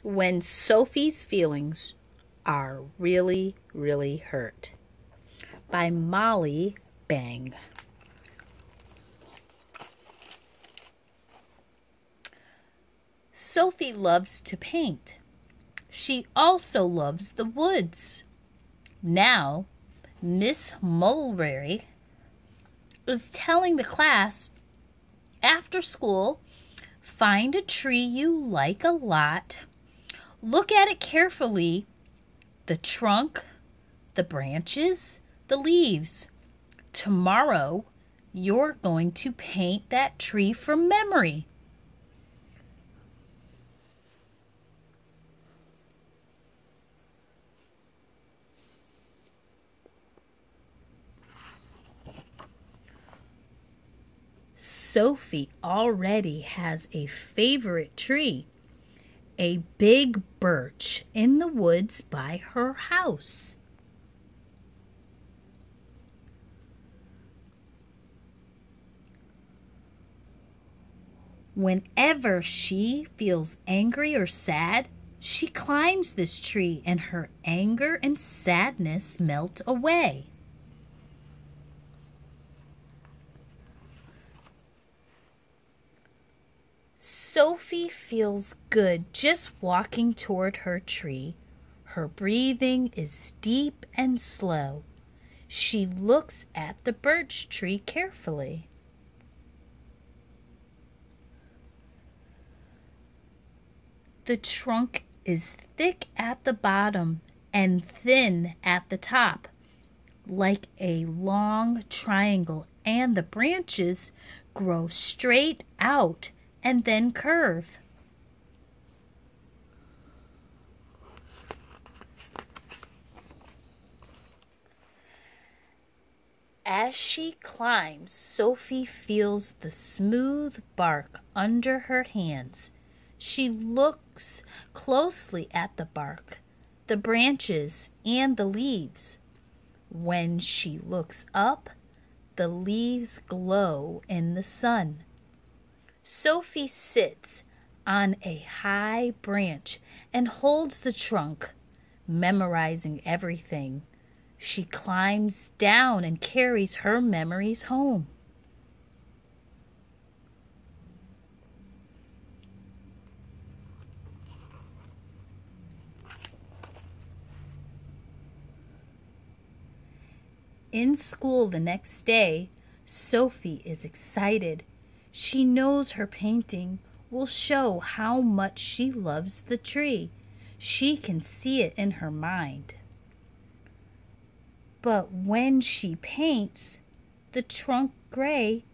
When Sophie's feelings are really, really hurt, by Molly Bang. Sophie loves to paint. She also loves the woods. Now, Miss Mulberry is telling the class, after school, find a tree you like a lot. Look at it carefully, the trunk, the branches, the leaves. Tomorrow, you're going to paint that tree from memory. Sophie already has a favorite tree, a big birch in the woods by her house. Whenever she feels angry or sad, she climbs this tree and her anger and sadness melt away. Sophie feels good just walking toward her tree. Her breathing is deep and slow. She looks at the birch tree carefully. The trunk is thick at the bottom and thin at the top, like a long triangle, and the branches grow straight out and then curve. As she climbs, Sophie feels the smooth bark under her hands. She looks closely at the bark, the branches, and the leaves. When she looks up, the leaves glow in the sun. Sophie sits on a high branch and holds the trunk, memorizing everything. She climbs down and carries her memories home. In school the next day, Sophie is excited. She knows her painting will show how much she loves the tree. She can see it in her mind. But when she paints the trunk gray,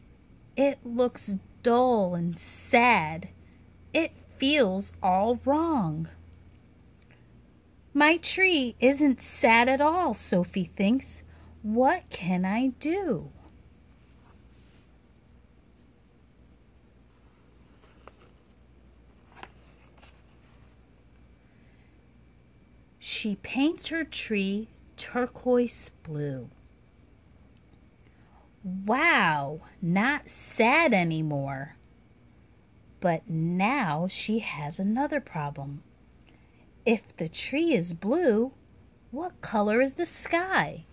it looks dull and sad. It feels all wrong. My tree isn't sad at all, Sophie thinks. What can I do? She paints her tree turquoise blue. Wow, not sad anymore. But now she has another problem. If the tree is blue, what color is the sky?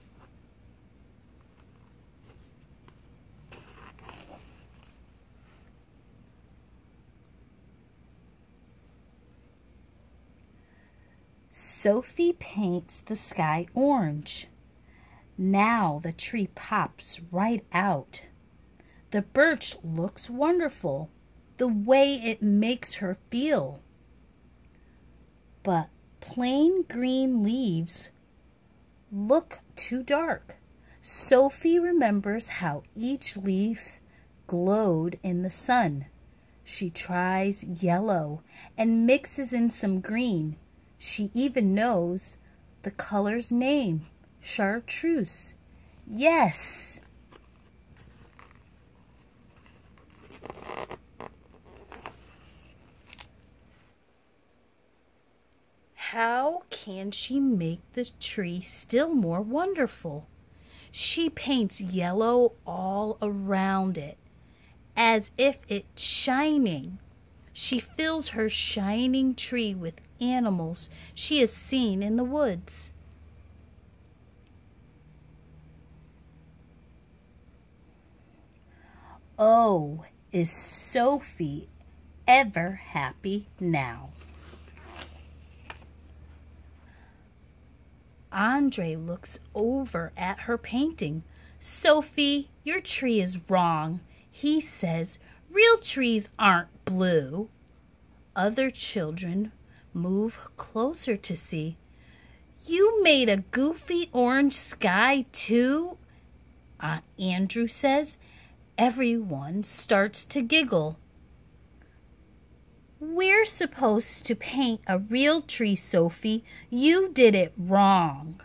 Sophie paints the sky orange. Now the tree pops right out. The birch looks wonderful, the way it makes her feel. But plain green leaves look too dark. Sophie remembers how each leaf glowed in the sun. She tries yellow and mixes in some green. She even knows the color's name, chartreuse. Yes! How can she make the tree still more wonderful? She paints yellow all around it, as if it's shining. She fills her shining tree with animals she has seen in the woods. Oh, is Sophie ever happy now? Andre looks over at her painting. Sophie, your tree is wrong. He says, real trees aren't blue. Other children move closer to see. You made a goofy orange sky too? Andrew says. Everyone starts to giggle. We're supposed to paint a real tree, Sophie. You did it wrong.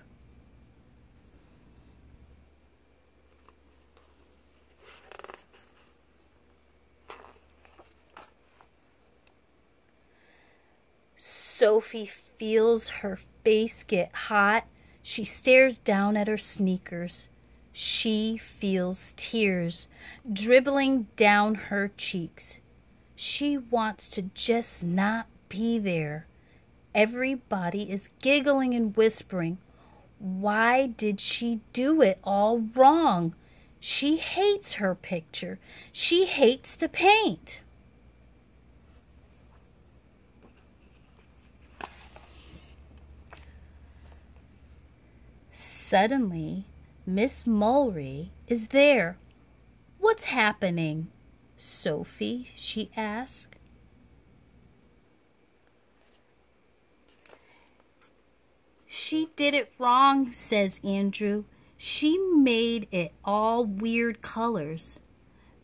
Sophie feels her face get hot. She stares down at her sneakers. She feels tears dribbling down her cheeks. She wants to just not be there. Everybody is giggling and whispering. Why did she do it all wrong? She hates her picture. She hates to paint. Suddenly, Miss Mulry is there. What's happening, Sophie? She asked. She did it wrong, says Andrew. She made it all weird colors.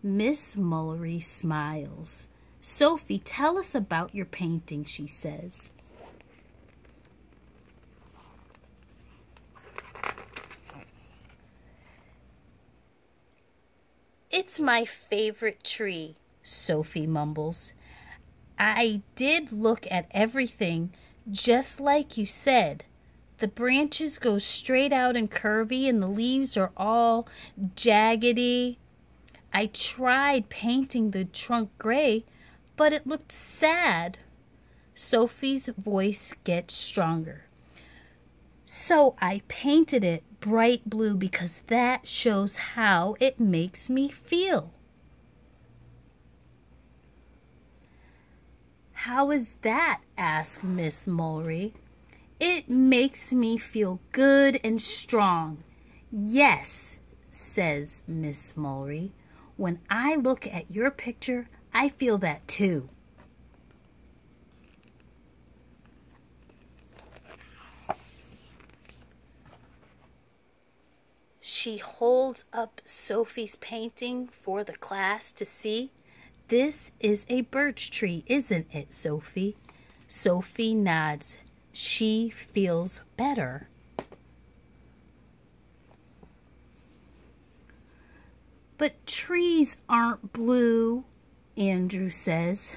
Miss Mulry smiles. Sophie, tell us about your painting, she says. It's my favorite tree, Sophie mumbles. I did look at everything just like you said. The branches go straight out and curvy and the leaves are all jaggedy. I tried painting the trunk gray, but it looked sad. Sophie's voice gets stronger. So I painted it bright blue because that shows how it makes me feel. How is that? Asked Miss Mulry. It makes me feel good and strong. Yes, says Miss Mulry. When I look at your picture, I feel that too. She holds up Sophie's painting for the class to see. This is a birch tree, isn't it, Sophie? Sophie nods. She feels better. But trees aren't blue, Andrew says.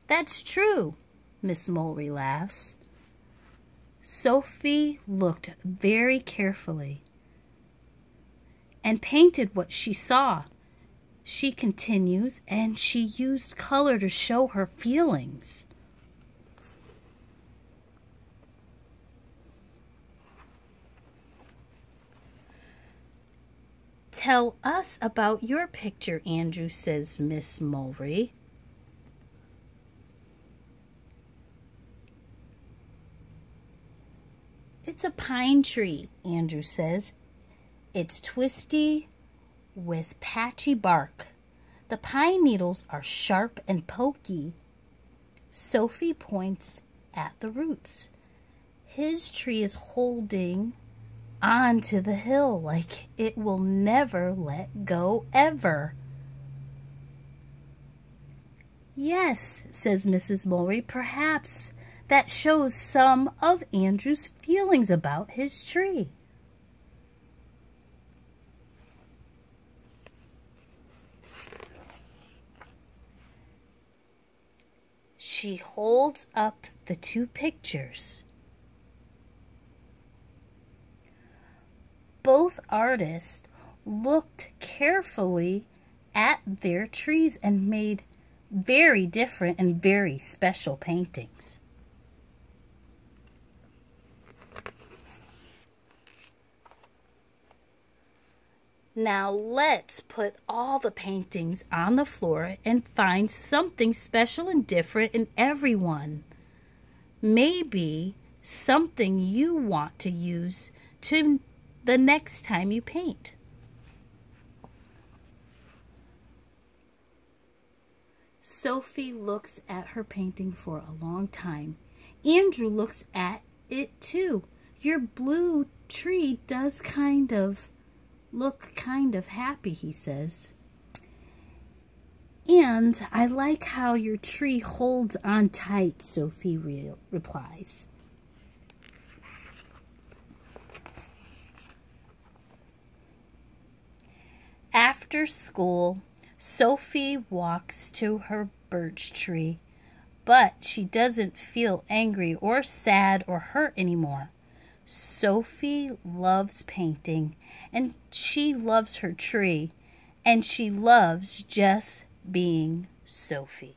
That's true, Miss Mulry laughs. Sophie looked very carefully and painted what she saw. She continues, and she used color to show her feelings. Tell us about your picture, Andrew, says Miss Mulry. It's a pine tree, Andrew says. It's twisty with patchy bark. The pine needles are sharp and pokey. Sophie points at the roots. His tree is holding onto the hill like it will never let go ever. Yes, says Mrs. Mulry, perhaps that shows some of Andrew's feelings about his tree. She holds up the two pictures. Both artists looked carefully at their trees and made very different and very special paintings. Now let's put all the paintings on the floor and find something special and different in every one. Maybe something you want to use to the next time you paint. Sophie looks at her painting for a long time. Andrew looks at it too. Your blue tree does look kind of happy, he says. And I like how your tree holds on tight, Sophie replies. After school, Sophie walks to her birch tree, but she doesn't feel angry or sad or hurt anymore. Sophie loves painting, and she loves her tree, and she loves just being Sophie.